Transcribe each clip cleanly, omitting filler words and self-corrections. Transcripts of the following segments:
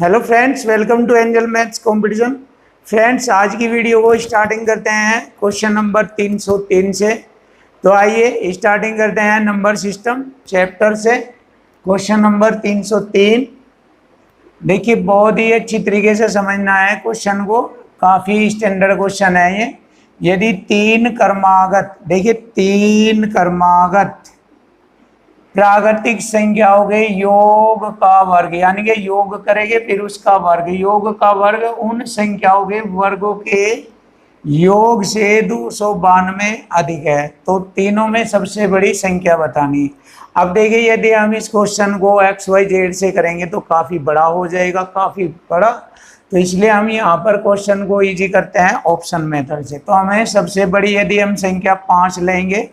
Hello friends, welcome to Angel Maths competition. Friends, आज की video को स्टार्टिंग करते हैं क्वेश्चन नंबर 303 से। तो आइए स्टार्टिंग करते हैं नंबर सिस्टम चैप्टर से। क्वेश्चन नंबर 303 देखिए, बहुत ही अच्छी तरीके से समझना है क्वेश्चन को। काफ़ी स्टैंडर्ड क्वेश्चन है ये। यदि तीन कर्मागत, देखिए तीन कर्मागत प्राकृतिक संख्याओं के योग का वर्ग, यानी कि योग करेंगे फिर उसका वर्ग, योग का वर्ग उन संख्याओं के वर्गों के योग से 292 अधिक है। तो तीनों में सबसे बड़ी संख्या बतानी है। अब देखिए, यदि हम इस क्वेश्चन को XYZ से करेंगे तो काफ़ी बड़ा हो जाएगा, काफ़ी बड़ा। तो इसलिए हम यहाँ पर क्वेश्चन को इजी करते हैं ऑप्शन मेथड से। तो हमें सबसे बड़ी यदि हम संख्या 5 लेंगे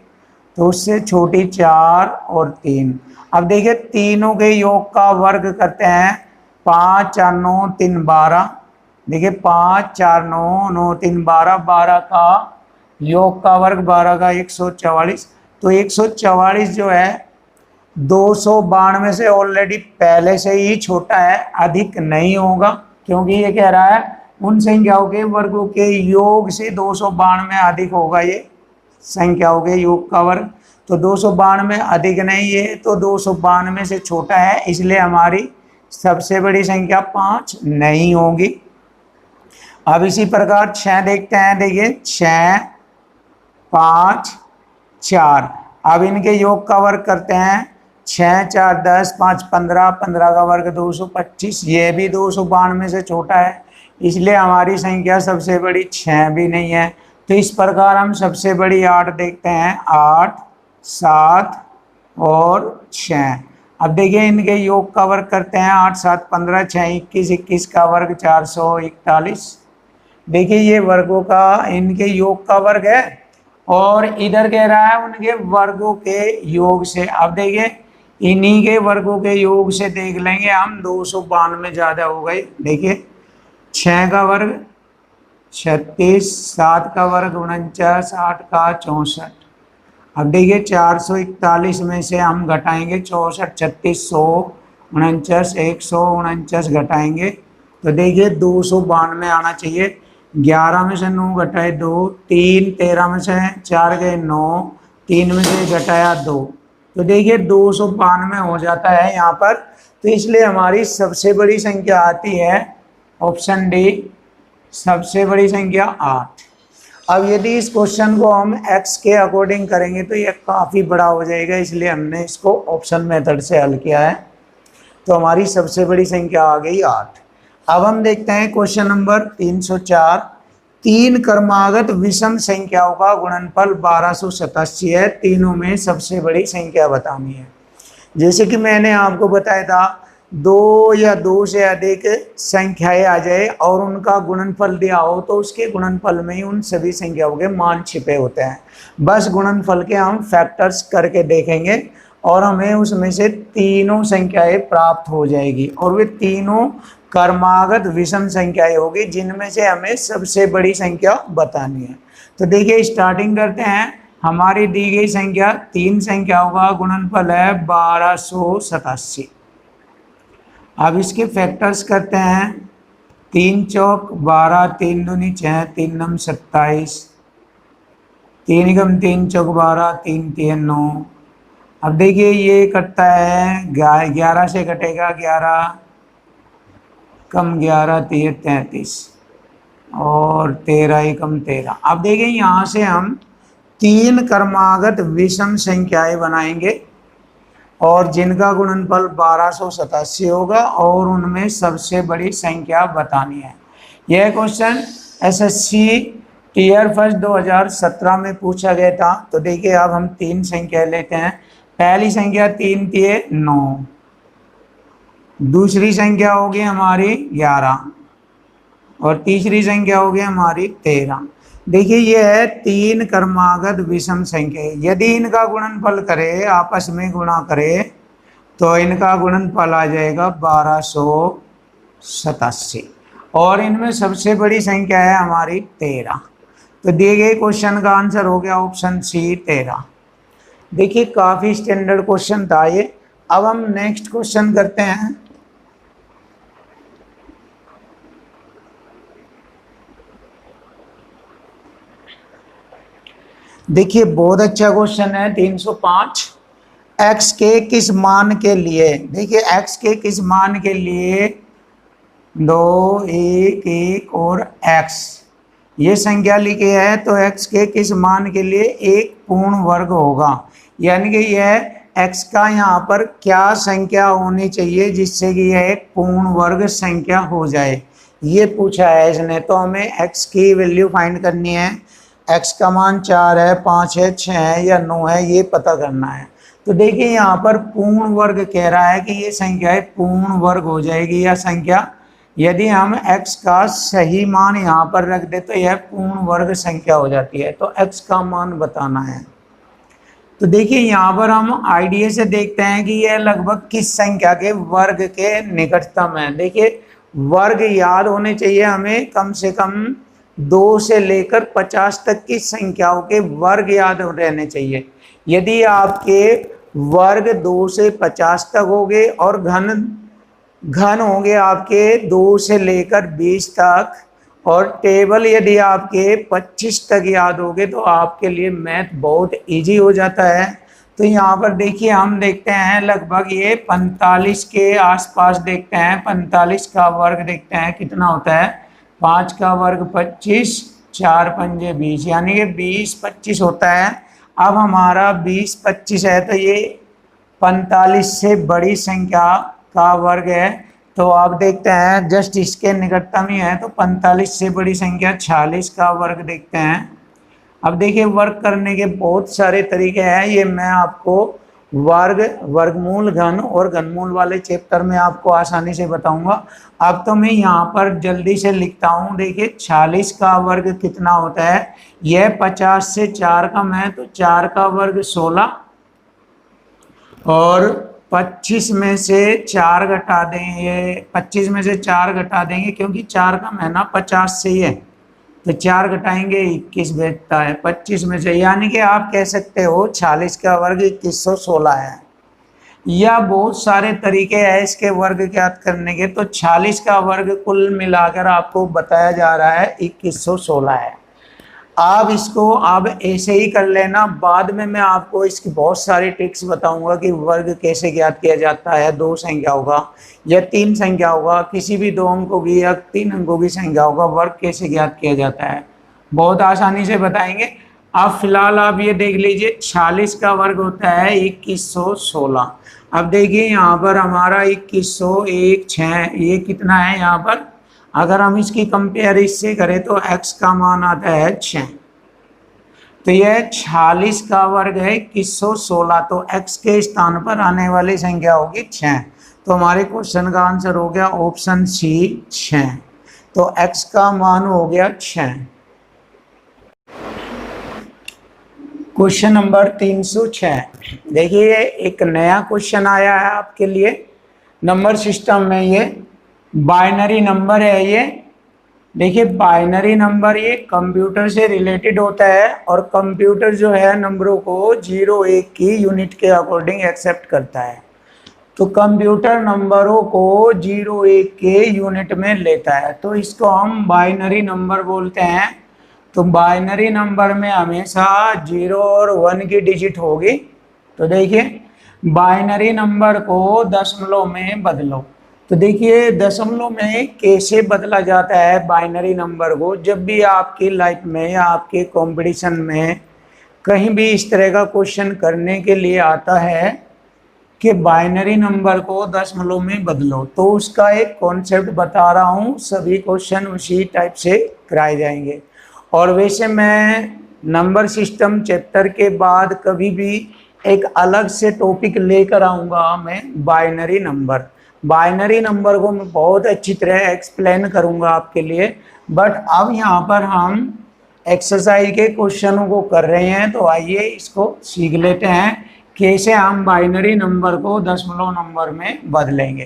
तो उससे छोटी 4 और 3। अब देखिए, तीनों के योग का वर्ग करते हैं। 5 4 9 3 12। देखिए 5 4 9 9 3 12, 12 का योग का वर्ग 12 का 144। तो 144 जो है 292 से ऑलरेडी पहले से ही छोटा है, अधिक नहीं होगा, क्योंकि ये कह रहा है उन संख्याओं के वर्गों के योग से 292 अधिक होगा ये संख्याओं के योग का वर्ग। तो 292 अधिक नहीं है, तो 292 से छोटा है, इसलिए हमारी सबसे बड़ी संख्या 5 नहीं होगी। अब इसी प्रकार 6 देखते हैं। देखिए 6 5 4। अब इनके योग का वर्ग करते हैं। 6 4 10, 5 15, 15 का वर्ग 225। ये भी 292 से छोटा है, इसलिए हमारी संख्या सबसे बड़ी 6 भी नहीं है। तो इस प्रकार हम सबसे बड़ी 8 देखते हैं। 8 7 और 6। अब देखिए इनके योग का वर्ग करते हैं। 8 7 15, 6 21, 21 का वर्ग 441। देखिए ये वर्गों का इनके योग का वर्ग है, और इधर कह रहा है उनके वर्गों के योग से। अब देखिए इन्हीं के वर्गों के योग से देख लेंगे हम। 292 ज़्यादा हो गई। देखिए 6 का वर्ग 36, 7 का वर्ग 49, 8 का 64। अब देखिए 441 में से हम घटाएंगे 64, 36, 100, 49, 149 घटाएंगे तो देखिए 292 आना चाहिए। 11 में से 9 घटाए 2, 3 13 में से 4 गए 9, 3 में से घटाया 2, तो देखिए 292 हो जाता है यहाँ पर। तो इसलिए हमारी सबसे बड़ी संख्या आती है ऑप्शन डी, सबसे बड़ी संख्या 8। अब यदि इस क्वेश्चन को हम x के अकॉर्डिंग करेंगे तो ये काफ़ी बड़ा हो जाएगा, इसलिए हमने इसको ऑप्शन मेथड से हल किया है। तो हमारी सबसे बड़ी संख्या आ गई 8। अब हम देखते हैं क्वेश्चन नंबर 304। तीन क्रमागत विषम संख्याओं का गुणनफल 1287 है। तीनों में सबसे बड़ी संख्या बतानी है। जैसे कि मैंने आपको बताया था, 2 या 2 से अधिक संख्याएं आ जाए और उनका गुणनफल दिया हो तो उसके गुणनफल में ही उन सभी संख्याओं के मान छिपे होते हैं। बस गुणनफल के हम फैक्टर्स करके देखेंगे और हमें उसमें से तीनों संख्याएं प्राप्त हो जाएगी, और वे तीनों क्रमागत विषम संख्याएं होगी जिनमें से हमें सबसे बड़ी संख्या बतानी है। तो देखिए स्टार्टिंग करते हैं। हमारी दी गई संख्या, तीन संख्याओं का गुणनफल है 1287। अब इसके फैक्टर्स करते हैं। 3 चौक 12, 3 दूनी 6, 3 नम 27, 3 गम 3 चौक 12, 3 3 9। अब देखिए ये कटता है 11 से कटेगा 11, कम 11 3 33 और 13 कम 13। अब देखिए यहाँ से हम तीन क्रमागत विषम संख्याएं बनाएंगे और जिनका गुणनफल 1287 होगा और उनमें सबसे बड़ी संख्या बतानी है। यह क्वेश्चन SSC टीयर फर्स्ट 2017 में पूछा गया था। तो देखिए अब हम तीन संख्या लेते हैं। पहली संख्या 3 3 9, दूसरी संख्या होगी हमारी 11 और तीसरी संख्या होगी हमारी 13। देखिए ये है तीन क्रमागत विषम संख्या। यदि इनका गुणनफल करे, आपस में गुणा करे, तो इनका गुणनफल आ जाएगा 1287 और इनमें सबसे बड़ी संख्या है हमारी 13। तो दिए गए क्वेश्चन का आंसर हो गया ऑप्शन सी 13। देखिए काफ़ी स्टैंडर्ड क्वेश्चन था ये। अब हम नेक्स्ट क्वेश्चन करते हैं। देखिए बहुत अच्छा क्वेश्चन है 305। एक्स के किस मान के लिए, देखिए एक्स के किस मान के लिए 2 1 1 और एक्स ये संख्या लिखी है, तो एक्स के किस मान के लिए एक पूर्ण वर्ग होगा, यानी कि यह एक्स का यहाँ पर क्या संख्या होनी चाहिए जिससे कि यह एक पूर्ण वर्ग संख्या हो जाए, ये पूछा है इसने। तो हमें एक्स की वैल्यू फाइंड करनी है। एक्स का मान 4 है, 5 है, 6 है या 9 है, ये पता करना है। तो देखिए यहाँ पर पूर्ण वर्ग कह रहा है कि ये संख्या पूर्ण वर्ग हो जाएगी या संख्या, यदि हम x का सही मान यहाँ पर रख दे तो यह पूर्ण वर्ग संख्या हो जाती है। तो x का मान बताना है। तो देखिए यहाँ पर हम आइडिया से देखते हैं कि यह लगभग किस संख्या के वर्ग के निकटतम है। देखिए वर्ग याद होने चाहिए हमें, कम से कम 2 से लेकर 50 तक की संख्याओं के वर्ग याद रहने चाहिए। यदि आपके वर्ग 2 से 50 तक हो गए और घन होंगे आपके 2 से लेकर 20 तक, और टेबल यदि आपके 25 तक याद होंगे तो आपके लिए मैथ बहुत इजी हो जाता है। तो यहाँ पर देखिए हम देखते हैं लगभग ये 45 के आसपास देखते हैं। 45 का वर्ग देखते हैं कितना होता है, 5 का वर्ग 25, 4 पंजे 20, यानी कि 20 25 होता है। अब हमारा 20 25 है तो ये 45 से बड़ी संख्या का वर्ग है। तो आप देखते हैं जस्ट इसके निकटतम ही है, तो 45 से बड़ी संख्या 46 का वर्ग देखते हैं। अब देखिए वर्ग करने के बहुत सारे तरीके हैं, ये मैं आपको वर्ग, वर्गमूल, घन और घनमूल वाले चैप्टर में आपको आसानी से बताऊंगा। अब तो मैं यहाँ पर जल्दी से लिखता हूँ। देखिए 46 का वर्ग कितना होता है, यह 50 से 4 कम है तो 4 का वर्ग 16, और 25 में से 4 घटा देंगे, 25 में से 4 घटा देंगे क्योंकि 4 कम है ना 50 से ही है, तो 4 घटाएंगे 21 बचता है 25 में से, यानी कि आप कह सकते हो 46 का वर्ग 2116 है। या बहुत सारे तरीके हैं इसके वर्ग ज्ञात करने के। तो 46 का वर्ग कुल मिलाकर आपको बताया जा रहा है 2116 है। आप इसको अब ऐसे ही कर लेना, बाद में मैं आपको इसकी बहुत सारी ट्रिक्स बताऊंगा कि वर्ग कैसे ज्ञात किया जाता है 2 संख्याओं का या 3 संख्याओं का, किसी भी 2 अंकों की या 3 अंकों की संख्याओं का वर्ग कैसे ज्ञात किया जाता है, बहुत आसानी से बताएंगे। अब फिलहाल आप ये देख लीजिए 46 का वर्ग होता है 2116। अब देखिए यहाँ पर हमारा 2101 6 ये कितना है, यहाँ पर अगर हम इसकी कंपेयर इससे करें तो x का मान आता है 6, तो यह 46 का वर्ग है 2116, तो x के स्थान पर आने वाली संख्या होगी 6। तो हमारे क्वेश्चन का आंसर हो गया ऑप्शन सी 6। तो x का मान हो गया 6। क्वेश्चन नंबर 306, देखिए एक नया क्वेश्चन आया है आपके लिए नंबर सिस्टम में। ये बाइनरी नंबर है। ये देखिए बाइनरी नंबर ये कंप्यूटर से रिलेटेड होता है, और कंप्यूटर जो है नंबरों को 0 1 की यूनिट के अकॉर्डिंग एक्सेप्ट करता है। तो कंप्यूटर नंबरों को 0 1 के यूनिट में लेता है, तो इसको हम बाइनरी नंबर बोलते हैं। तो बाइनरी नंबर में हमेशा 0 और 1 की डिजिट होगी। तो देखिए बाइनरी नंबर को दशमलव में बदलो। तो देखिए दशमलव में कैसे बदला जाता है बाइनरी नंबर को, जब भी आपकी लाइफ में या आपके कंपटीशन में कहीं भी इस तरह का क्वेश्चन करने के लिए आता है कि बाइनरी नंबर को दशमलव में बदलो, तो उसका एक कॉन्सेप्ट बता रहा हूँ। सभी क्वेश्चन उसी टाइप से कराए जाएंगे। और वैसे मैं नंबर सिस्टम चैप्टर के बाद कभी भी एक अलग से टॉपिक लेकर आऊँगा मैं बाइनरी नंबर। बाइनरी नंबर को मैं बहुत अच्छी तरह एक्सप्लेन करूँगा आपके लिए। बट अब यहाँ पर हम एक्सरसाइज के क्वेश्चनों को कर रहे हैं, तो आइए इसको सीख लेते हैं कैसे हम बाइनरी नंबर को दशमलव नंबर में बदलेंगे।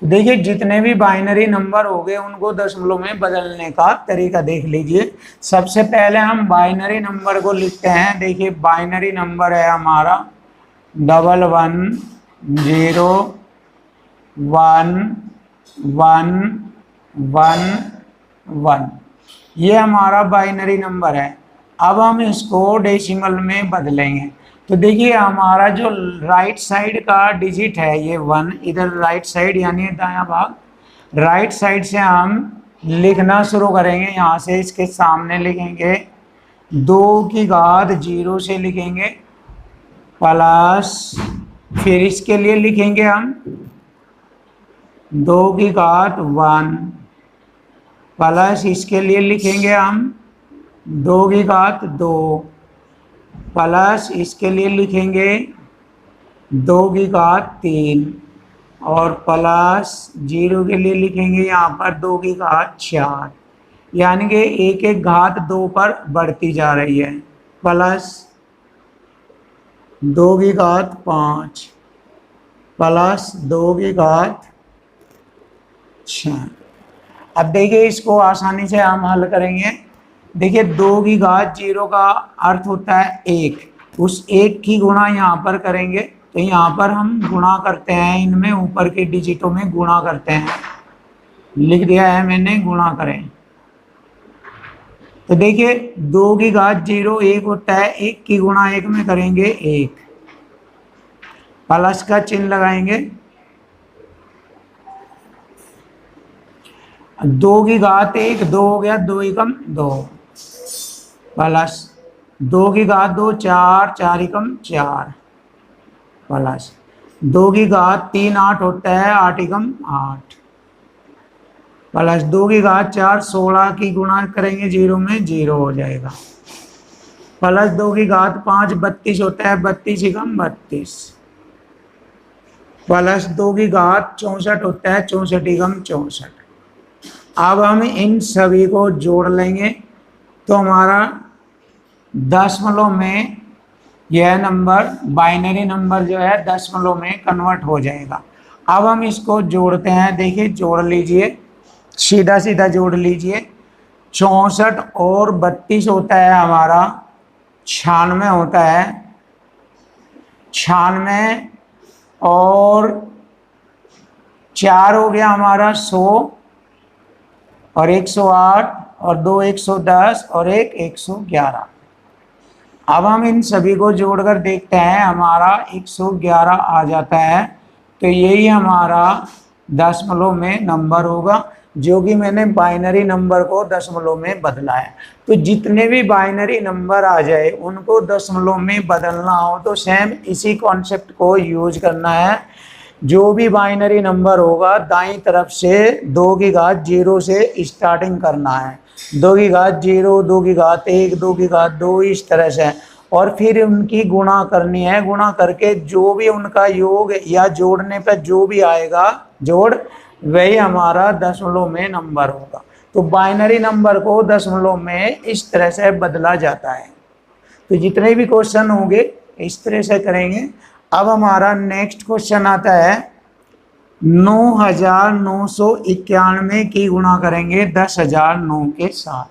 तो देखिए जितने भी बाइनरी नंबर हो गए उनको दशमलव में बदलने का तरीका देख लीजिए। सबसे पहले हम बाइनरी नंबर को लिखते हैं। देखिए बाइनरी नंबर है हमारा 11 0 1 1 1 1, ये हमारा बाइनरी नंबर है। अब हम इसको डेसिमल में बदलेंगे। तो देखिए हमारा जो राइट साइड का डिजिट है ये 1, इधर राइट साइड यानी दायां भाग, राइट साइड से हम लिखना शुरू करेंगे। यहाँ से इसके सामने लिखेंगे 2 की घात 0 से लिखेंगे प्लस, फिर इसके लिए लिखेंगे हम 2 की घात 1 प्लस, इसके लिए लिखेंगे हम 2 की घात 2 प्लस, इसके लिए लिखेंगे 2 की घात 3 और प्लस 0 के लिए लिखेंगे यहाँ पर 2 की घात 4, यानी कि एक एक घात 2 पर बढ़ती जा रही है, प्लस 2 की घात 5 प्लस 2 की घात 6। अब देखिए इसको आसानी से हम हल करेंगे। देखिए 2 की घात 0 का अर्थ होता है 1, उस 1 की गुणा यहाँ पर करेंगे, तो यहाँ पर हम गुणा करते हैं, इनमें ऊपर के डिजिटों में गुणा करते हैं, लिख दिया है मैंने, गुणा करें। तो देखिए 2 की घात 0 1 होता है, 1 की गुणा 1 में करेंगे 1, प्लस का चिन्ह लगाएंगे, 2 की घात 1 2 हो गया, 2 एकम 2 प्लस 2 की घात 2 4 4 एकम 4 प्लस 2 की घात 3 8 होता है, 8 एकम 8 प्लस 2 की घात 4 16 की गुणा करेंगे 0 में 0 हो जाएगा, प्लस 2 की घात 5 32 होता है, 32 एकम 32 प्लस 2 की घात 64 होता है, 64 एकम 64। अब हम इन सभी को जोड़ लेंगे तो हमारा दशमलव में यह नंबर, बाइनरी नंबर जो है दशमलव में कन्वर्ट हो जाएगा। अब हम इसको जोड़ते हैं, देखिए जोड़ लीजिए, सीधा सीधा जोड़ लीजिए। 64 और 32 होता है हमारा 96 होता है, 96 और 4 हो गया हमारा 100 और 108 और 2 110 और 1 111। अब हम इन सभी को जोड़कर देखते हैं, हमारा 111 आ जाता है, तो यही हमारा दशमलव में नंबर होगा, जो कि मैंने बाइनरी नंबर को दशमलव में बदला है। तो जितने भी बाइनरी नंबर आ जाए उनको दशमलव में बदलना हो तो सेम इसी कॉन्सेप्ट को यूज करना है। जो भी बाइनरी नंबर होगा दाईं तरफ से 2 की घात 0 से स्टार्टिंग करना है, 2 की घात 0 2 की घात 1 2 की घात 2 इस तरह से, और फिर उनकी गुणा करनी है। गुणा करके जो भी उनका योग या जोड़ने पर जो भी आएगा जोड़, वही हमारा दशमलव में नंबर होगा। तो बाइनरी नंबर को दशमलव में इस तरह से बदला जाता है। तो जितने भी क्वेश्चन होंगे इस तरह से करेंगे। अब हमारा नेक्स्ट क्वेश्चन आता है 9991 की गुणा करेंगे 10,009 के साथ।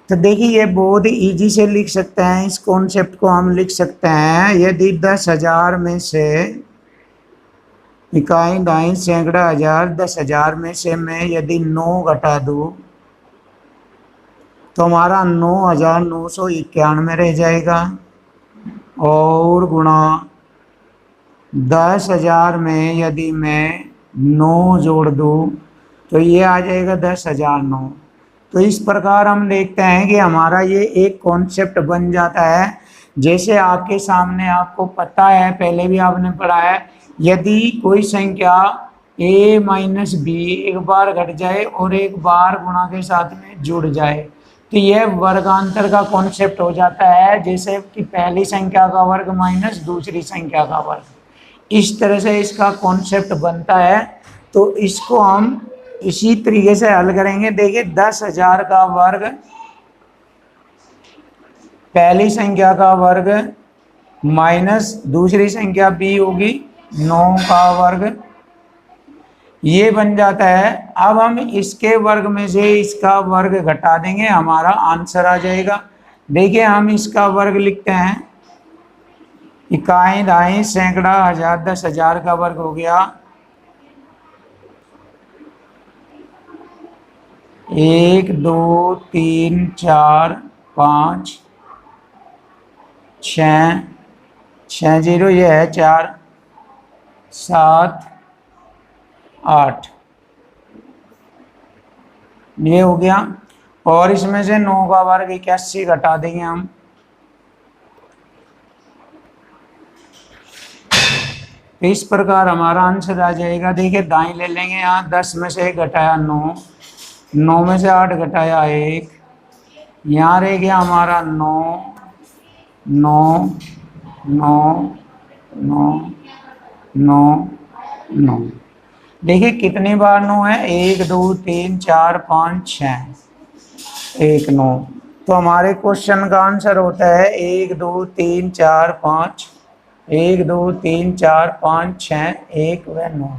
तो देखिए ये बहुत ही ईजी से लिख सकते हैं, इस कॉन्सेप्ट को हम लिख सकते हैं। यदि 10,000 में से इकाई दाई सैकड़ा हजार, 10,000 में से मैं यदि 9 घटा दूँ तो हमारा 9,991 रह जाएगा, और गुणा 10,000 में यदि मैं 9 जोड़ दूँ तो ये आ जाएगा 10,009। तो इस प्रकार हम देखते हैं कि हमारा ये एक कॉन्सेप्ट बन जाता है। जैसे आपके सामने, आपको पता है, पहले भी आपने पढ़ा है, यदि कोई संख्या a माइनस बी एक बार घट जाए और एक बार गुणा के साथ में जुड़ जाए तो यह वर्गांतर का कॉन्सेप्ट हो जाता है। जैसे कि पहली संख्या का वर्ग माइनस दूसरी संख्या का वर्ग, इस तरह से इसका कॉन्सेप्ट बनता है। तो इसको हम इसी तरीके से हल करेंगे। देखिए 10,000 का वर्ग पहली संख्या का वर्ग माइनस दूसरी संख्या b होगी 9 का वर्ग, ये बन जाता है। अब हम इसके वर्ग में से इसका वर्ग घटा देंगे, हमारा आंसर आ जाएगा। देखिए हम इसका वर्ग लिखते हैं, इकाई दाई सैकड़ा हजार, 10,000 का वर्ग हो गया 1 2 3 4 5 छः, 6 जीरो ये है 4, 7, 8, ये हो गया। और इसमें से 9 का वर्ग 81 घटा देंगे हम, इस प्रकार हमारा आंसर आ जाएगा। देखिए दाएं ले लेंगे, यहाँ 10 में से 1 घटाया 9, 9 में से 8 घटाया 1, यहाँ रह गया हमारा 9, 9, 9, 9, 9, 9। देखिए कितनी बार 9 है, 1 2 3 4 5 6, 1 9। तो हमारे क्वेश्चन का आंसर होता है 1 2 3 4 5, 1 2 3 4 5 6 1 व 9।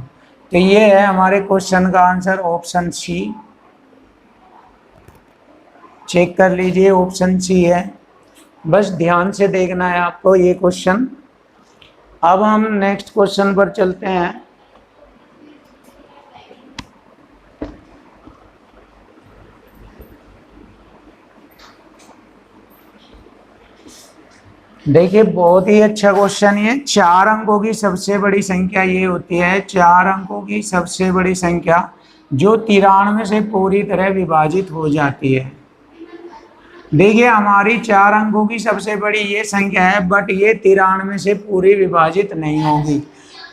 तो ये है हमारे क्वेश्चन का आंसर, ऑप्शन सी। चेक कर लीजिए, ऑप्शन सी है। बस ध्यान से देखना है आपको ये क्वेश्चन। अब हम नेक्स्ट क्वेश्चन पर चलते हैं। देखिए बहुत ही अच्छा क्वेश्चन ये। 4 अंकों की सबसे बड़ी संख्या ये होती है, 4 अंकों की सबसे बड़ी संख्या जो 93 से पूरी तरह विभाजित हो जाती है। देखिए हमारी 4 अंकों की सबसे बड़ी ये संख्या है, बट ये 93 से पूरी विभाजित नहीं होगी।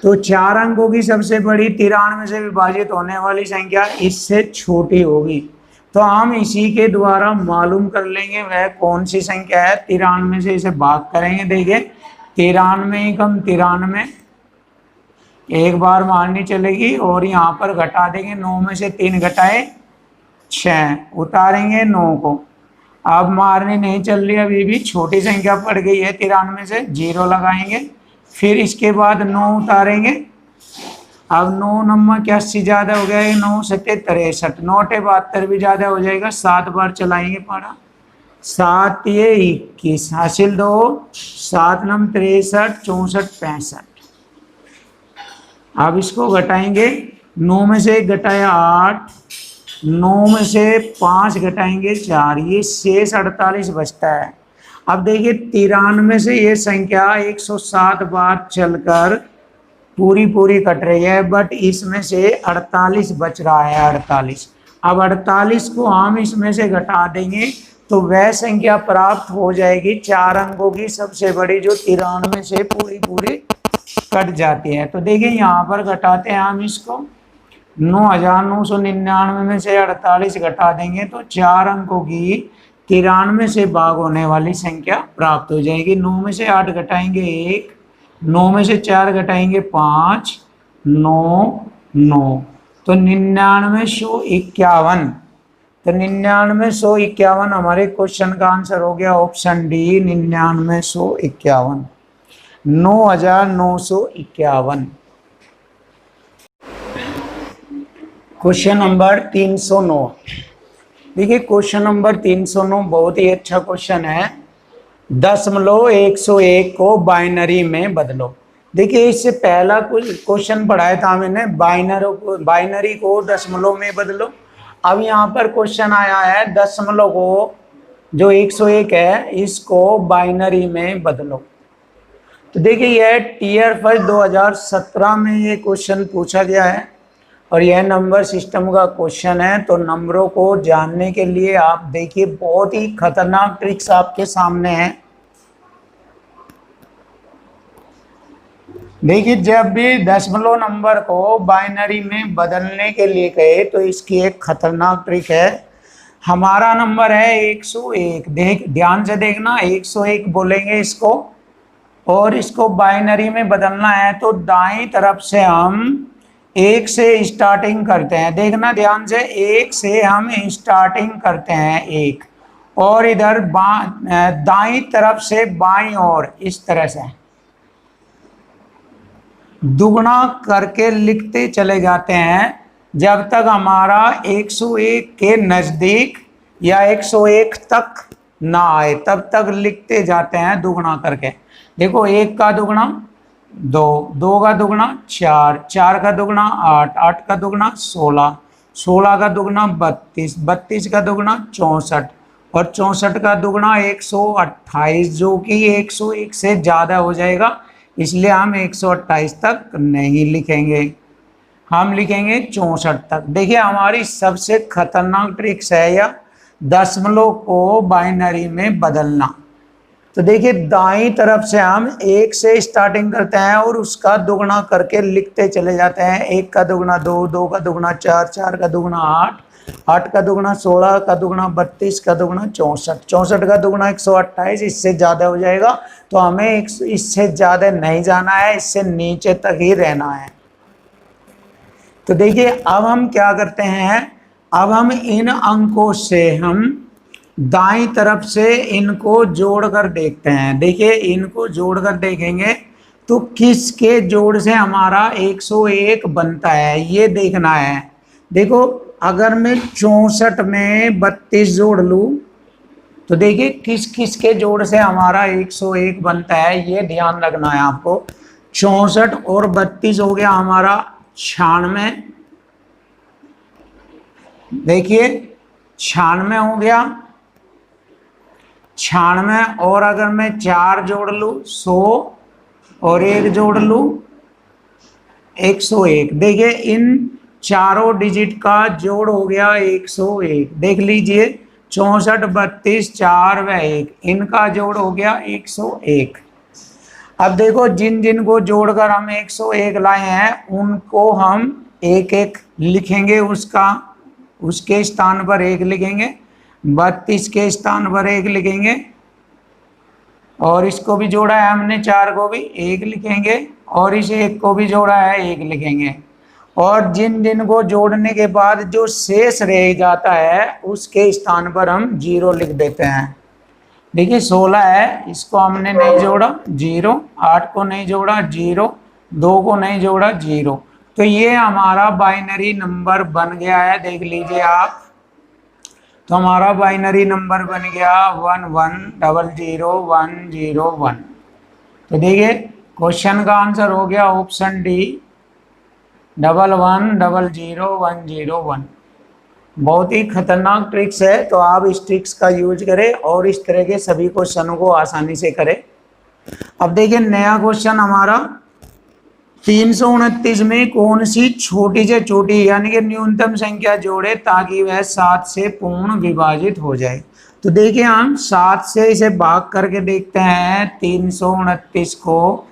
तो 4 अंकों की सबसे बड़ी 93 से विभाजित होने वाली संख्या इससे छोटी होगी। तो हम इसी के द्वारा मालूम कर लेंगे वह कौन सी संख्या है। 93 से इसे भाग करेंगे। देखिए 93 कम 93, एक बार मारनी चलेगी और यहाँ पर घटा देंगे। 9 में से 3 घटाए 6, उतारेंगे 9 को। अब मारनी नहीं चल रही, अभी भी छोटी संख्या पड़ गई है 93 से, 0 लगाएंगे। फिर इसके बाद 9 उतारेंगे। अब 9 नंबर 81 ज्यादा हो गया, 9 7 63, 9 72 भी ज्यादा हो जाएगा। 7 बार चलाएंगे पारा, 7 ये 21 हासिल 2, 7 नम 63, 64 65। अब इसको घटाएंगे। 9 में से 1 घटाया 8, 9 में से 5 घटाएंगे 4, ये शेष 48 बचता है। अब देखिए 93 से ये संख्या 107 बार चलकर पूरी कट रही है, बट इसमें से 48 बच रहा है, 48। अब 48 को हम इसमें से घटा देंगे तो वह संख्या प्राप्त हो जाएगी 4 अंकों की सबसे बड़ी जो 93 से पूरी कट जाती है। तो देखिए यहाँ पर घटाते हैं हम इसको, 9999 में से 48 घटा देंगे तो 4 अंकों की 93 से भाग होने वाली संख्या प्राप्त हो जाएगी। 9 में से 8 घटाएंगे 1, 9 में से 4 घटाएंगे 5, 9, 9, तो 9951। तो 9951 हमारे क्वेश्चन का आंसर हो गया, ऑप्शन डी 9951, 9951। Question number 309। देखिए क्वेश्चन नंबर 309 बहुत ही अच्छा क्वेश्चन है। 0.101 को बाइनरी में बदलो। देखिए इससे पहला कुछ क्वेश्चन पढ़ाया था मैंने, बाइनरी को दशमलव में बदलो। अब यहाँ पर क्वेश्चन आया है दशमलव को जो 101 है इसको बाइनरी में बदलो। तो देखिए यह टीयर फर्स्ट 2017 में ये क्वेश्चन पूछा गया है और यह नंबर सिस्टम का क्वेश्चन है। तो नंबरों को जानने के लिए आप देखिए बहुत ही खतरनाक ट्रिक्स आपके सामने हैं। देखिए जब भी दशमलव नंबर को बाइनरी में बदलने के लिए कहे तो इसकी एक खतरनाक ट्रिक है। हमारा नंबर है 101, ध्यान से देखना, 101 बोलेंगे इसको और इसको बाइनरी में बदलना है तो दाईं तरफ से हम 1 से स्टार्टिंग करते हैं। देखना ध्यान से, 1 से हम स्टार्टिंग करते हैं 1, और इधर दाईं तरफ से बाईं ओर इस तरह से दुगना करके लिखते चले जाते हैं जब तक हमारा 101 के नजदीक या 101 तक ना आए, तब तक लिखते जाते हैं दुगना करके। देखो 1 का दुगना 2, 2 का दुगना 4, 4 का दुगना 8, 8 का दुगना 16, 16 का दुगना 32, 32 का दुगना 64 और 64 का दुगना 128, जो कि 101 से ज़्यादा हो जाएगा, इसलिए हम 128 तक नहीं लिखेंगे, हम लिखेंगे 64 तक। देखिए हमारी सबसे खतरनाक ट्रिक्स है या दशमलव को बाइनरी में बदलना। तो देखिए दाईं तरफ से हम 1 से स्टार्टिंग करते हैं और उसका दुगना करके लिखते चले जाते हैं। 1 का दुगना 2, 2 का दुगना 4, 4 का दुगना 8, 8 का दुगना 16, का दुगना 32, का दुगना 64, 64 का दुगना 128, इससे ज़्यादा हो जाएगा। तो हमें इससे ज़्यादा नहीं जाना है, इससे नीचे तक ही रहना है। तो देखिए अब हम क्या करते हैं, अब हम इन अंकों से हम दाईं तरफ से इनको जोड़कर देखते हैं। देखिए इनको जोड़कर देखेंगे तो किसके जोड़ से हमारा 101 बनता है, ये देखना है। देखो अगर मैं 64 में 32 जोड़ लूं तो देखिए किस किस के जोड़ से हमारा 101 बनता है, ये ध्यान रखना है आपको। 64 और 32 हो गया हमारा 96, देखिए 96 हो गया 96, और अगर मैं 4 जोड़ लूँ 100 और 1 जोड़ लूँ 101। देखिए इन चारों डिजिट का जोड़ हो गया 101। देख लीजिए 64, 32, 4 व 1, इनका जोड़ हो गया 101। अब देखो जिन जिन को जोड़कर हम 101 लाए हैं उनको हम एक एक लिखेंगे, उसके स्थान पर 1 लिखेंगे, 32 के स्थान पर 1 लिखेंगे, और इसको भी जोड़ा है हमने 4 को भी 1 लिखेंगे, और इस 1 को भी जोड़ा है 1 लिखेंगे। और जिन जिन को जोड़ने के बाद जो शेष रह जाता है उसके स्थान पर हम 0 लिख देते हैं। देखिए 16 है, इसको हमने नहीं जोड़ा 0, 8 को नहीं जोड़ा 0, 2 को नहीं जोड़ा 0। तो ये हमारा बाइनरी नंबर बन गया है, देख लीजिए आप। तो हमारा बाइनरी नंबर बन गया 11000101। तो देखिए क्वेश्चन का आंसर हो गया ऑप्शन डी 11000101। बहुत ही खतरनाक ट्रिक्स है, तो आप इस ट्रिक्स का यूज करें और इस तरह के सभी क्वेश्चनों को आसानी से करें। अब देखिए नया क्वेश्चन हमारा 329 में कौन सी छोटी से छोटी यानी कि न्यूनतम संख्या जोड़े ताकि वह 7 से पूर्ण विभाजित हो जाए। तो देखिए हम 7 से इसे भाग करके देखते हैं 329 को,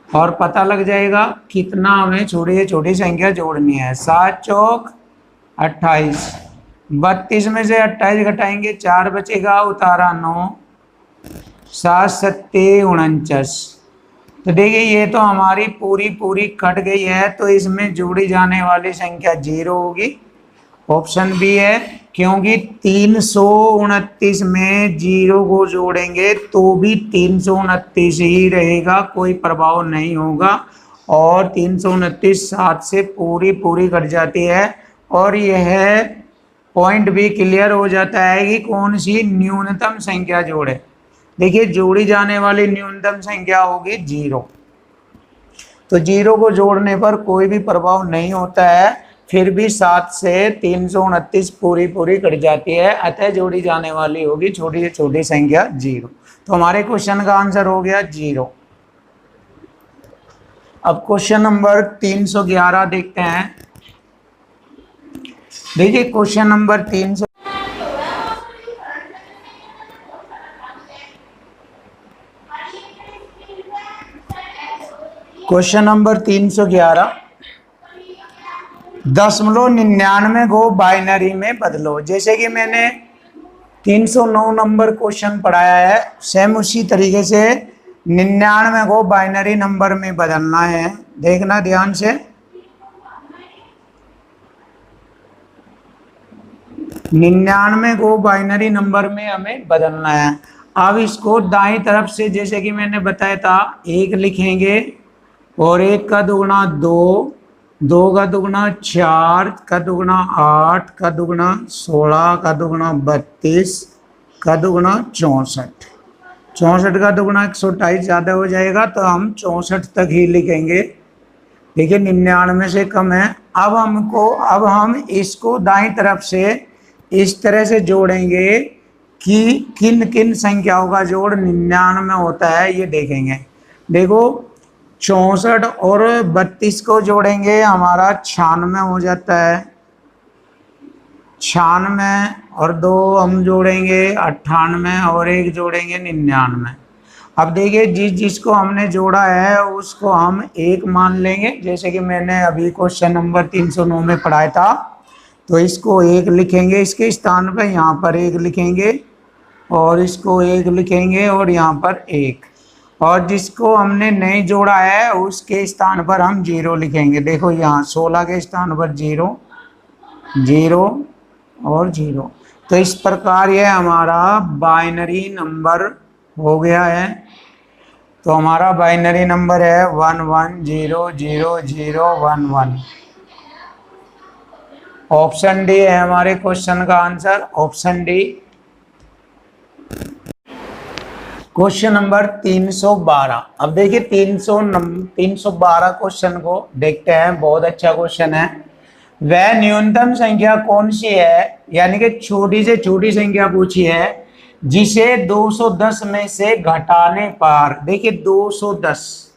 और पता लग जाएगा कितना हमें छोटी से छोटी संख्या जोड़नी है। 7 चौक 28, 32 में से 28 घटाएंगे 4 बचेगा, उतारा 9, 7 सत्ते 49। तो देखिए ये तो हमारी पूरी कट गई है, तो इसमें जोड़ी जाने वाली संख्या 0 होगी। ऑप्शन बी है, क्योंकि 329 में 0 को जोड़ेंगे तो भी 329 ही रहेगा, कोई प्रभाव नहीं होगा। और 329 7 से पूरी कट जाती है, और यह पॉइंट भी क्लियर हो जाता है कि कौन सी न्यूनतम संख्या जोड़े। देखिए जोड़ी जाने वाली न्यूनतम संख्या होगी 0। तो 0 को जोड़ने पर कोई भी प्रभाव नहीं होता है, फिर भी 7 से 329 पूरी कट जाती है, अतः जोड़ी जाने वाली होगी छोटी से छोटी संख्या 0। तो हमारे क्वेश्चन का आंसर हो गया 0। अब क्वेश्चन नंबर 311 देखते हैं। देखिए क्वेश्चन नंबर 300 क्वेश्चन नंबर 311, 0.99 को बाइनरी में बदलो। जैसे कि मैंने 309 नंबर क्वेश्चन पढ़ाया है, सेम उसी तरीके से 99 को बाइनरी नंबर में बदलना है। देखना ध्यान से, 99 को बाइनरी नंबर में हमें बदलना है। अब इसको दाईं तरफ से जैसे कि मैंने बताया था 1 लिखेंगे, और 1 का दुगना 2, 2 का दुगना 4, का दुगना 8, का दुगना 16, का दुगना 32, का दुगना 64। 64 का दुगना 128 ज़्यादा हो जाएगा, तो हम 64 तक ही लिखेंगे। देखिए 99 से कम है। अब हम इसको दाईं तरफ से इस तरह से जोड़ेंगे कि किन किन संख्याओं का जोड़ 99 होता है, ये देखेंगे। देखो 64 और 32 को जोड़ेंगे हमारा 96 हो जाता है। 96 और 2 हम जोड़ेंगे 98 और 1 जोड़ेंगे 99। अब देखिए जिस जिसको हमने जोड़ा है उसको हम 1 मान लेंगे, जैसे कि मैंने अभी क्वेश्चन नंबर 309 में पढ़ाया था। तो इसको 1 लिखेंगे, इसके स्थान पर यहाँ पर 1 लिखेंगे और इसको 1 लिखेंगे और यहाँ पर 1। और जिसको हमने नहीं जोड़ा है उसके स्थान पर हम 0 लिखेंगे। देखो यहाँ 16 के स्थान पर 0, 0 और 0। तो इस प्रकार यह हमारा बाइनरी नंबर हो गया है। तो हमारा बाइनरी नंबर है 11000011। ऑप्शन डी है हमारे क्वेश्चन का answer, option D. Question number 312। अब देखिए 312 क्वेश्चन को देखते हैं, बहुत अच्छा क्वेश्चन है। वह न्यूनतम संख्या कौन सी है, यानी कि छोटी से छोटी संख्या पूछी है जिसे 210 में से घटाने पर, देखिए 210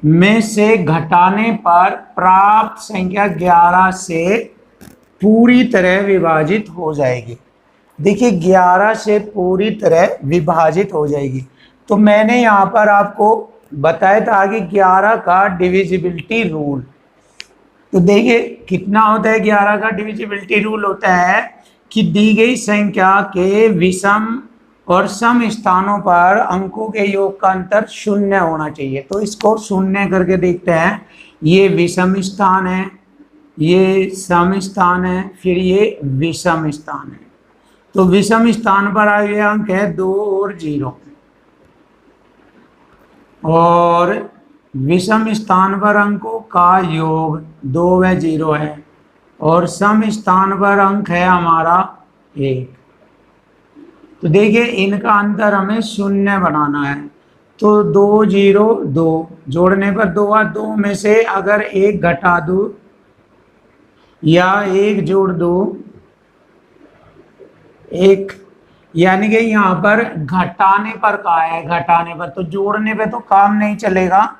में से घटाने पर प्राप्त संख्या 11 से पूरी तरह विभाजित हो जाएगी। देखिए 11 से पूरी तरह विभाजित हो जाएगी। तो मैंने यहाँ पर आपको बताया था कि 11 का डिविजिबिलिटी रूल। तो देखिए कितना होता है 11 का डिविजिबिलिटी रूल होता है कि दी गई संख्या के विषम और सम स्थानों पर अंकों के योग का अंतर 0 होना चाहिए। तो इसको 0 करके देखते हैं। ये विषम स्थान है, ये सम स्थान है, फिर ये विषम स्थान है। तो विषम स्थान पर आए अंक है 2 और 0, और विषम स्थान पर अंकों का योग 2 व 0 है, और सम स्थान पर अंक है हमारा 1। तो देखिए इनका अंतर हमें 0 बनाना है। तो 2 0 2 जोड़ने पर 2 आ, 2 में से अगर 1 घटा दूं या 1 जोड़ दूं 1, यानी कि यहाँ पर घटाने पर कहा है, घटाने पर। तो जोड़ने पे तो काम नहीं चलेगा।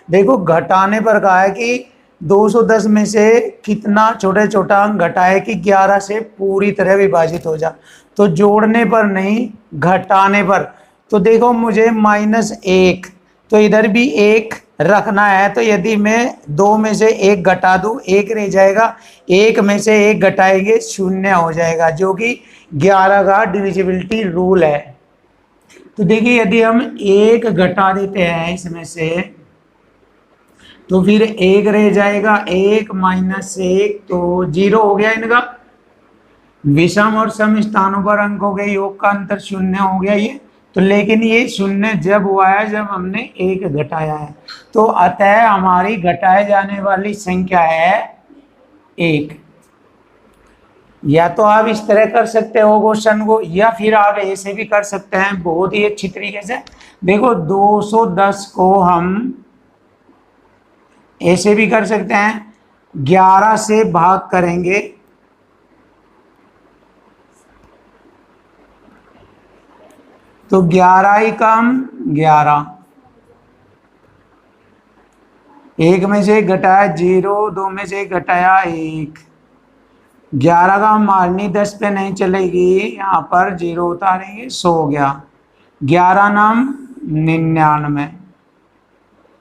देखो घटाने पर कहा है कि 210 में से कितना छोटे छोटा अंक घटाए कि 11 से पूरी तरह विभाजित हो जा। तो जोड़ने पर नहीं, घटाने पर। तो देखो मुझे -1, तो इधर भी 1 रखना है। तो यदि मैं 2 में से 1 घटा दूं 1 रह जाएगा, 1 में से 1 घटाएंगे 0 हो जाएगा, जो कि 11 का डिविजिबिलिटी रूल है। तो देखिए यदि हम 1 घटा देते हैं इसमें से तो फिर 1 रह जाएगा, 1 - 1 तो 0 हो गया इनका। विषम और सम स्थानों पर अंकों के योग का अंतर 0 हो गया ये। तो लेकिन ये 0 जब हुआ है जब हमने 1 घटाया है। तो अतः हमारी घटाए जाने वाली संख्या है 1। या तो आप इस तरह कर सकते हो क्वेश्चन को, या फिर आप ऐसे भी कर सकते हैं बहुत ही अच्छी तरीके से। देखो 210 को हम ऐसे भी कर सकते हैं, 11 से भाग करेंगे तो 11 ही कम 11, 1 में से घटाया 0, 2 में से घटाया 1, 11 का मारनी 10 पे नहीं चलेगी, यहाँ पर 0 उतारेंगे 100 हो गया, 11 नाम 99।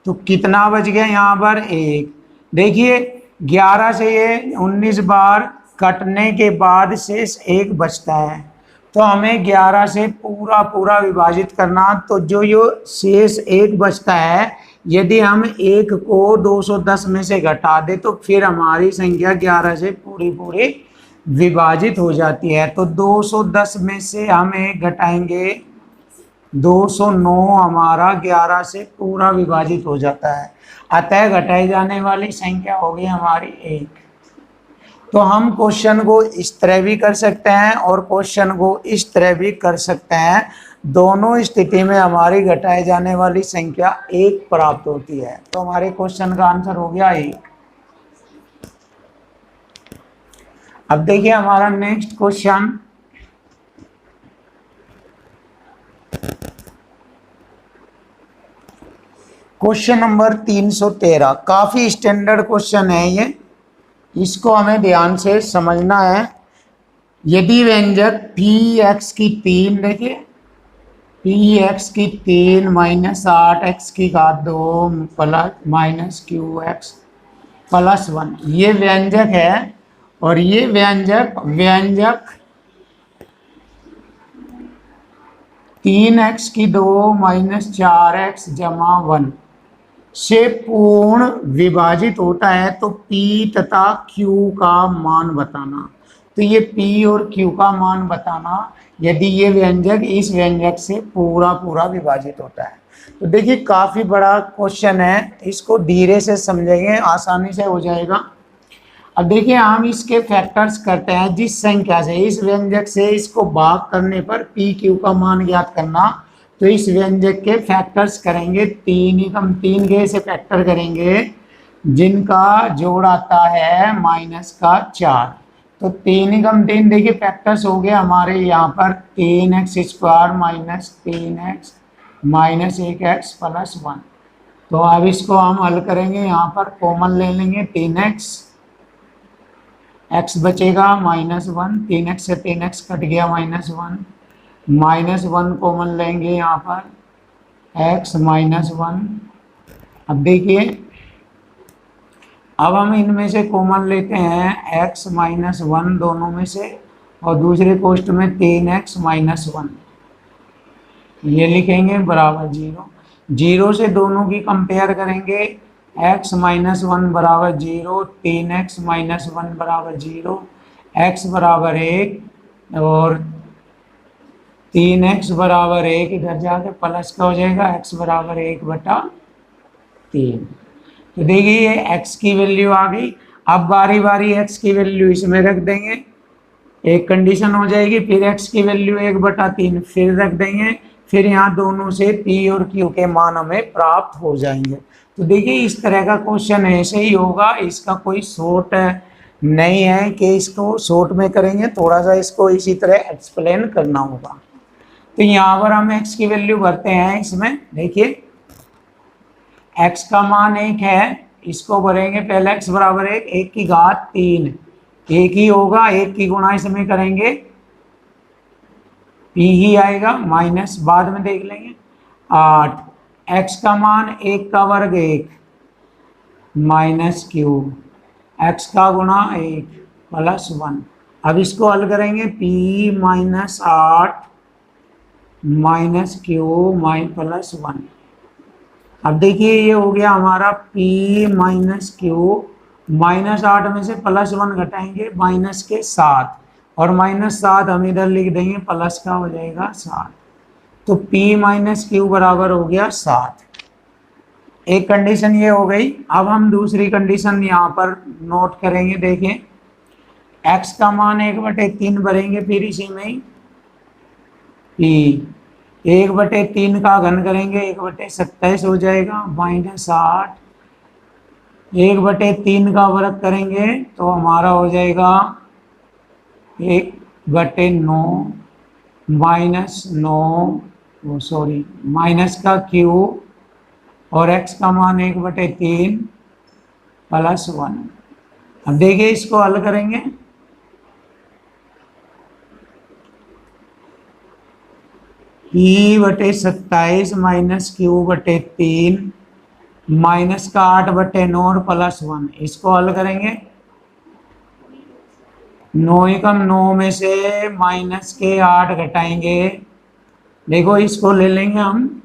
तो कितना बच गया यहाँ पर 1। देखिए 11 से ये 19 बार कटने के बाद शेष 1 बचता है। तो हमें 11 से पूरा विभाजित करना। तो जो ये शेष 1 बचता है, यदि हम 1 को 210 में से घटा दे तो फिर हमारी संख्या 11 से पूरी विभाजित हो जाती है। तो 210 में से हम 1 घटाएंगे 209, हमारा 11 से पूरा विभाजित हो जाता है। अतः घटाई जाने वाली संख्या होगी हमारी 1। तो हम क्वेश्चन को इस तरह भी कर सकते हैं और क्वेश्चन को इस तरह भी कर सकते हैं। दोनों स्थिति में हमारी घटाई जाने वाली संख्या 1 प्राप्त होती है। तो हमारे क्वेश्चन का आंसर हो गया 1। अब देखिए हमारा नेक्स्ट क्वेश्चन क्वेश्चन नंबर 313 काफी स्टैंडर्ड क्वेश्चन है ये, इसको हमें ध्यान से समझना है। यदि व्यंजक पी एक्स की 3, देखिए पी एक्स की 3 माइनस 8 एक्स की घात 2 plus minus Q x plus 1 ये व्यंजक है, और ये व्यंजक 3x की 2 माइनस 4x जमा 1 से पूर्ण विभाजित होता है, तो P तथा Q का मान बताना। तो ये P और Q का मान बताना यदि ये व्यंजक इस व्यंजक से पूरा विभाजित होता है। तो देखिए काफी बड़ा क्वेश्चन है, इसको धीरे से समझेंगे आसानी से हो जाएगा। अब देखिए हम इसके फैक्टर्स करते हैं, जिस संख्या से इस व्यंजक से इसको भाग करने पर पी क्यू का मान ज्ञात करना। तो इस व्यंजक के फैक्टर्स करेंगे 3 एकम 3 के से फैक्टर करेंगे जिनका जोड़ आता है -4। तो 3 एकम 3 देखिए फैक्टर्स हो गए हमारे यहाँ पर 3x² minus 3x minus 1x plus 1। तो अब इसको हम हल करेंगे, यहाँ पर कॉमन ले लेंगे 3x, x बचेगा -1, 3x से 3x कट गया -1, -1 कॉमन लेंगे यहाँ पर x -1। अब देखिए अब हम इनमें से कॉमन लेते हैं x -1 दोनों में से, और दूसरे कोष्ठ में 3x -1 ये लिखेंगे बराबर 0। 0 से दोनों की कंपेयर करेंगे, x -1 बराबर 0, 3x -1 बराबर 0, x बराबर 1 और 3x बराबर 1 इधर जाके प्लस का हो जाएगा, x बराबर 1/3। तो देखिए ये x की वैल्यू आ गई। अब बारी बारी x की वैल्यू इसमें रख देंगे, एक कंडीशन हो जाएगी, फिर x की वैल्यू 1/3 फिर रख देंगे, फिर यहाँ दोनों से P और Q के मान हमें प्राप्त हो जाएंगे। तो देखिए इस तरह का क्वेश्चन ऐसे ही होगा, इसका कोई शॉर्ट नहीं है कि इसको शॉर्ट में करेंगे, थोड़ा सा इसको इसी तरह एक्सप्लेन करना होगा। तो यहाँ पर हम x की वैल्यू भरते हैं, इसमें देखिए x का मान 1 है, इसको भरेंगे पहले x बराबर 1 की घात 3 1 ही होगा, 1 की गुणा इसमें करेंगे P ही आएगा, माइनस बाद में देख लेंगे 8, x का मान 1 का वर्ग 1 माइनस Q, x का गुणा 1 प्लस 1। अब इसको हल करेंगे P -8 माइनस Q प्लस 1। अब देखिए ये हो गया हमारा P माइनस Q, -8 में से +1 घटाएंगे माइनस के 7, और -7 हम इधर लिख देंगे, प्लस का हो जाएगा 7। तो P माइनस Q बराबर हो गया 7। एक कंडीशन ये हो गई। अब हम दूसरी कंडीशन यहाँ पर नोट करेंगे, देखिए x का मान 1/3 भरेंगे, फिर इसी में ही P 1/3 का घन करेंगे 1/27 हो जाएगा, -8 1/3 का वर्ग करेंगे तो हमारा हो जाएगा 1/9 -9 सॉरी माइनस का Q, और x का मान 1/3 प्लस 1। अब देखिए इसको हल करेंगे, P/27 माइनस Q/3 माइनस का 8/9 और प्लस 1, इसको हल करेंगे 9 एकम 9 में से माइनस के 8 घटाएंगे, देखो इसको ले लेंगे हम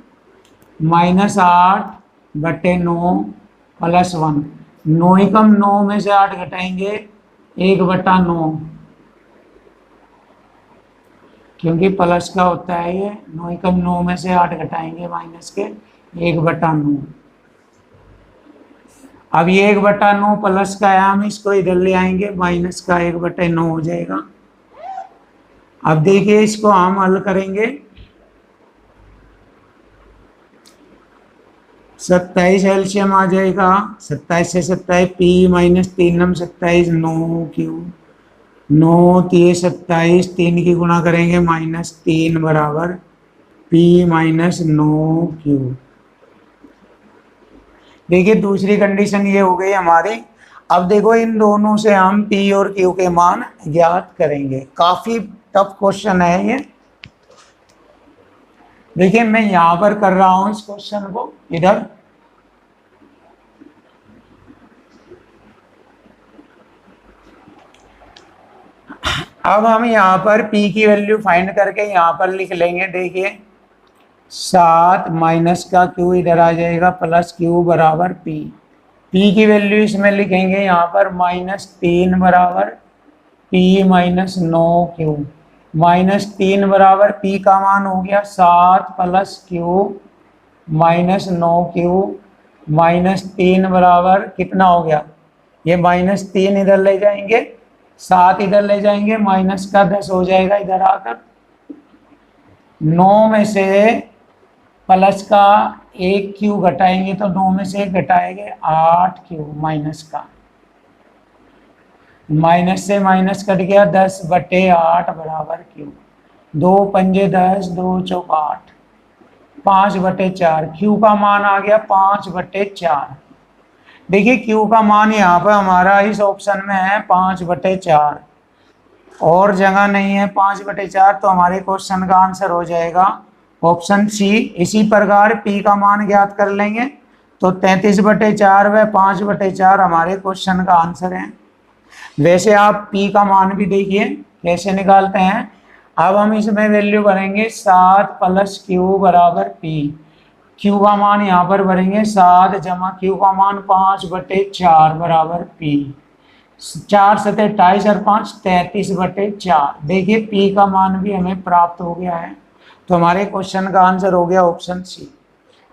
-8/9 प्लस 1, 9 एकम 9 में से 8 घटाएंगे 1/9, क्योंकि प्लस का होता है ये, 9 एकम 9 में से 8 घटाएंगे माइनस के 1/9। अब ये 1/9 प्लस का है, हम इसको इधर ले आएंगे, माइनस का 1/9 हो जाएगा। अब देखिए इसको हम हल करेंगे, 27 एलसीएम आ जाएगा, 27 से 27 P -3 27 9 Q 9 3 27 3 की गुणा करेंगे -3 बराबर P -9 Q। देखिए दूसरी कंडीशन ये हो गई हमारी। अब देखो इन दोनों से हम P और Q के मान ज्ञात करेंगे। काफी टफ क्वेश्चन है ये। देखिए मैं यहां पर कर रहा हूं इस क्वेश्चन को इधर। अब हम यहाँ पर P की वैल्यू फाइंड करके यहाँ पर लिख लेंगे। देखिए 7 माइनस का Q इधर आ जाएगा प्लस Q बराबर P। P की वैल्यू इसमें लिखेंगे यहाँ पर -3 बराबर P माइनस 9Q। -3 बराबर P का मान हो गया 7 प्लस Q माइनस 9Q। -3 बराबर कितना हो गया, ये -3 इधर ले जाएंगे, 7 इधर ले जाएंगे, माइनस का 10 हो जाएगा इधर आकर। 9 में से प्लस का 1 Q घटाएंगे तो 9 में से घटाएंगे 8 Q माइनस का। माइनस से माइनस कट गया 10/8 बराबर Q। 2 पंजे 10, 2 चौक 8, 5/4। Q का मान आ गया 5/4। देखिए Q का मान यहाँ पर हमारा इस ऑप्शन में है 5/4, और जगह नहीं है 5/4, तो हमारे क्वेश्चन का आंसर हो जाएगा ऑप्शन सी। इसी प्रकार P का मान ज्ञात कर लेंगे तो 33/4 व 5/4 हमारे क्वेश्चन का आंसर है। वैसे आप P का मान भी देखिए कैसे निकालते हैं। अब हम इसमें वैल्यू भरेंगे 7 प्लस Q बराबर P। Q का मान यहाँ पर भरेंगे 7 जमा Q का मान 5/4 बराबर P। 4 7 28 और 5 33/4। देखिए P का मान भी हमें प्राप्त हो गया है, तो हमारे क्वेश्चन का आंसर हो गया ऑप्शन सी।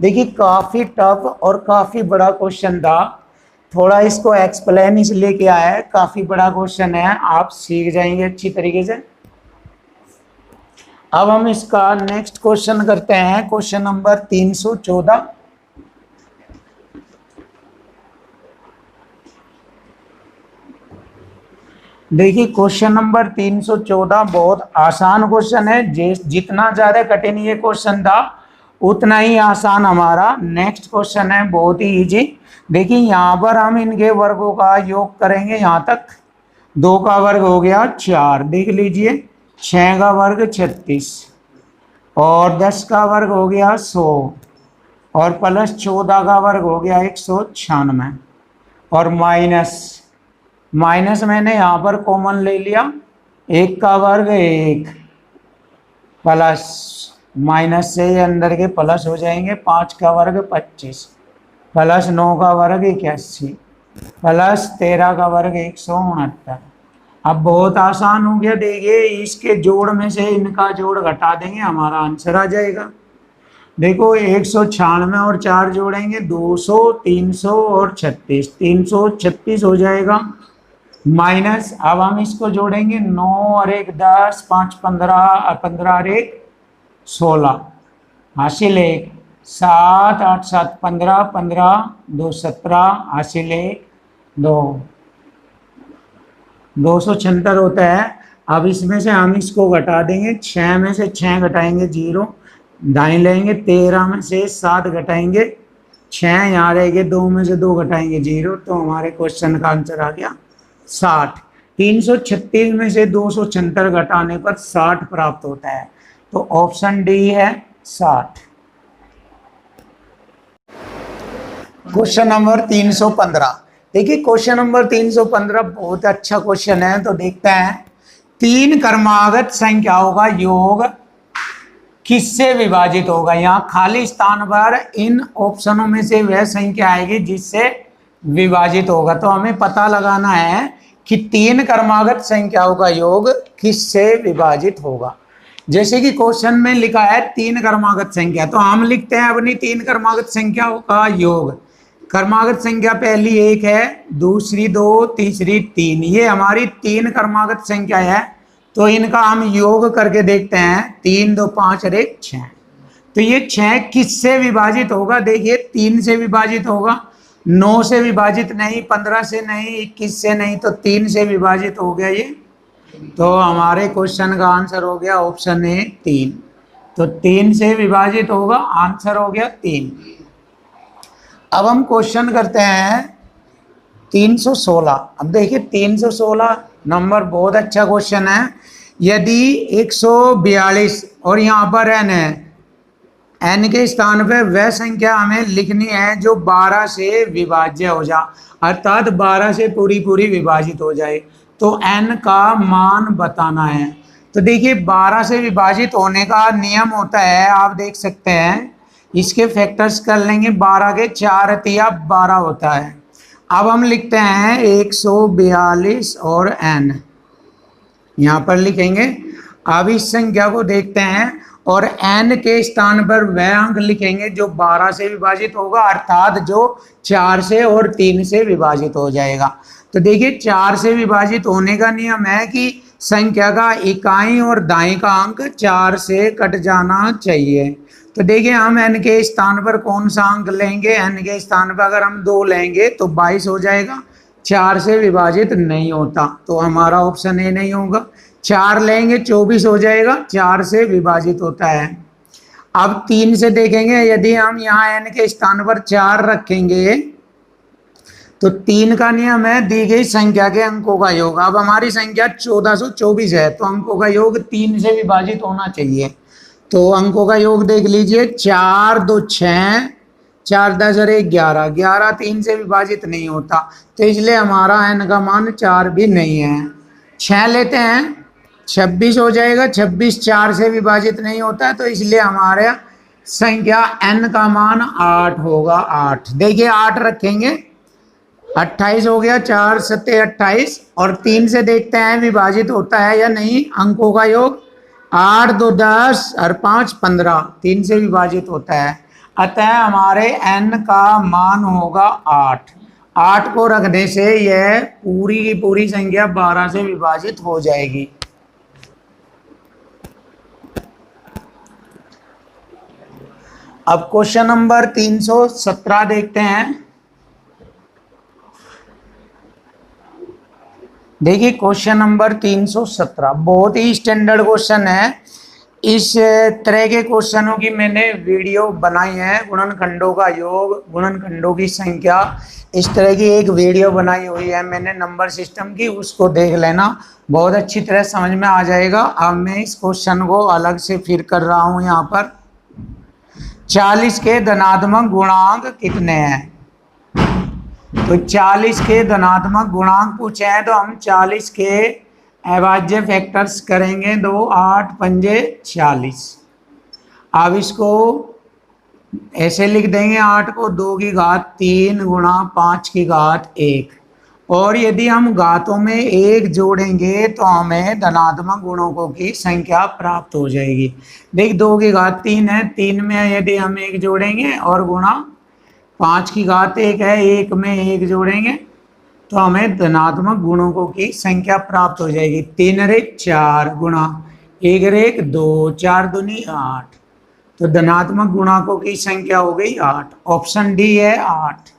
देखिए काफी टफ और काफी बड़ा क्वेश्चन था, थोड़ा इसको एक्सप्लेन इसलिए किया है, काफी बड़ा क्वेश्चन है, आप सीख जाएंगे अच्छी तरीके से। अब हम इसका नेक्स्ट क्वेश्चन करते हैं, क्वेश्चन नंबर 314। देखिए क्वेश्चन नंबर 314 बहुत आसान क्वेश्चन है। जितना ज्यादा कठिन ये क्वेश्चन था उतना ही आसान हमारा नेक्स्ट क्वेश्चन है, बहुत ही इजी। देखिए यहाँ पर हम इनके वर्गों का योग करेंगे। यहाँ तक 2 का वर्ग हो गया 4, देख लीजिए 6 का वर्ग 36, और 10 का वर्ग हो गया 100, और प्लस 14 का वर्ग हो गया 196, और माइनस मैंने यहाँ पर कॉमन ले लिया, 1 का वर्ग 1 प्लस माइनस से अंदर के प्लस हो जाएंगे, 5 का वर्ग 25 प्लस 9 का वर्ग 81 प्लस 13 का वर्ग 169। अब बहुत आसान हो गया। देखिए इसके जोड़ में से इनका जोड़ घटा देंगे, हमारा आंसर आ जाएगा। देखो 196 और 4 जोड़ेंगे 200, 300 और 36, 336 हो जाएगा। माइनस अब हम इसको जोड़ेंगे 9 और 1 10, 5 15, 15 और 1 16, हासिल 1, 7 8 7 15, 15 2 17, हासिल 1 2, 276 होता है। अब इसमें से हम इसको घटा देंगे, 6 में से 6 घटाएंगे 0, दाएं लेंगे, 13 में से 7 घटाएंगे 6, यहाँ रहेंगे 2 में से 2 घटाएंगे 0, तो हमारे क्वेश्चन का आंसर आ गया 60। 336 में से 276 घटाने पर 60 प्राप्त होता है, तो ऑप्शन डी है 60। Question number 315। देखिए क्वेश्चन नंबर 315 बहुत अच्छा क्वेश्चन है, तो देखते हैं। 3 क्रमागत संख्याओं का योग किससे विभाजित होगा। यहाँ खाली स्थान पर इन ऑप्शनों में से वह संख्या आएगी जिससे विभाजित होगा, तो हमें पता लगाना है कि 3 क्रमागत संख्याओं का योग किससे विभाजित होगा। जैसे कि क्वेश्चन में लिखा है 3 क्रमागत संख्या, तो हम लिखते हैं अपनी 3 क्रमागत संख्याओं का योग। क्रमागत संख्या पहली 1 है, दूसरी 2, तीसरी 3, ये हमारी 3 क्रमागत संख्या है, तो इनका हम योग करके देखते हैं। 3 2 5 और 1 6, तो ये 6 किससे विभाजित होगा। देखिए 3 से विभाजित होगा, 9 से विभाजित नहीं, 15 से नहीं, 21 से नहीं, तो 3 से विभाजित हो गया ये, तो हमारे क्वेश्चन का आंसर हो गया ऑप्शन ए 3। तो 3 से विभाजित होगा, आंसर हो गया 3। अब हम क्वेश्चन करते हैं 316। अब देखिए 316 नंबर बहुत अच्छा क्वेश्चन है। यदि 142 और यहाँ पर n है, n के स्थान पे वह संख्या हमें लिखनी है जो 12 से विभाज्य हो जा, अर्थात 12 से पूरी पूरी विभाजित हो जाए, तो n का मान बताना है। तो देखिए 12 से विभाजित होने का नियम होता है, आप देख सकते हैं, इसके फैक्टर्स कर लेंगे, 12 के 4 तिया 12 होता है। अब हम लिखते हैं 142 और n यहाँ पर लिखेंगे। अब इस संख्या को देखते हैं और n के स्थान पर वह अंक लिखेंगे जो 12 से विभाजित होगा, अर्थात जो 4 से और 3 से विभाजित हो जाएगा। तो देखिए 4 से विभाजित होने का नियम है कि संख्या का इकाई और दाई का अंक 4 से कट जाना चाहिए। तो देखिए हम n के स्थान पर कौन सा अंक लेंगे, n के स्थान पर अगर हम 2 लेंगे तो 22 हो जाएगा, 4 से विभाजित नहीं होता, तो हमारा ऑप्शन ए नहीं होगा। 4 लेंगे 24 हो जाएगा, 4 से विभाजित होता है। अब 3 से देखेंगे, यदि हम यहाँ n के स्थान पर 4 रखेंगे तो 3 का नियम है दी गई संख्या के अंकों का योग। अब हमारी संख्या 1424 है, तो अंकों का योग 3 से विभाजित होना चाहिए। तो अंकों का योग देख लीजिए, 4 2 6, 4 10 और 11, 11 3 से विभाजित नहीं होता, तो इसलिए हमारा n का मान 4 भी नहीं है। 6 लेते हैं, 26 हो जाएगा, 26 4 से विभाजित नहीं होता है, तो इसलिए हमारे संख्या n का मान 8 होगा। 8 देखिए 8 रखेंगे, 28 हो गया, 4 7 28, और 3 से देखते हैं विभाजित होता है या नहीं। अंकों का योग 8 2 10 और 5 15, 3 से विभाजित होता है, अतः हमारे n का मान होगा 8। 8 को रखने से यह पूरी की पूरी संख्या 12 से विभाजित हो जाएगी। अब क्वेश्चन नंबर 317 देखते हैं। देखिए क्वेश्चन नंबर 317 बहुत ही स्टैंडर्ड क्वेश्चन है। इस तरह के क्वेश्चनों की मैंने वीडियो बनाई है, गुणनखंडों का योग, गुणनखंडों की संख्या, इस तरह की एक वीडियो बनाई हुई है मैंने नंबर सिस्टम की, उसको देख लेना, बहुत अच्छी तरह समझ में आ जाएगा। अब मैं इस क्वेश्चन को अलग से फिर कर रहा हूँ। यहाँ पर 40 के धनात्मक गुणांक कितने हैं? तो 40 के धनात्मक गुणांक पूछे हैं, तो हम 40 के अभाज्य फैक्टर्स करेंगे। 2 8 पंजे 40। अब इसको ऐसे लिख देंगे, 8 को 2 की घात 3 गुणा 5 की घात 1, और यदि हम घातों में 1 जोड़ेंगे तो हमें धनात्मक गुणकों की संख्या प्राप्त हो जाएगी। देख 2 की घात 3 है, 3 में यदि हम 1 जोड़ेंगे और गुणा 5 की घात 1 है, 1 में 1 जोड़ेंगे तो हमें धनात्मक गुणकों की संख्या प्राप्त हो जाएगी। 3 रे 4 गुणा 1 रे 2, 4 दूनी 8, तो धनात्मक गुणकों की संख्या हो गई 8। ऑप्शन डी है 8।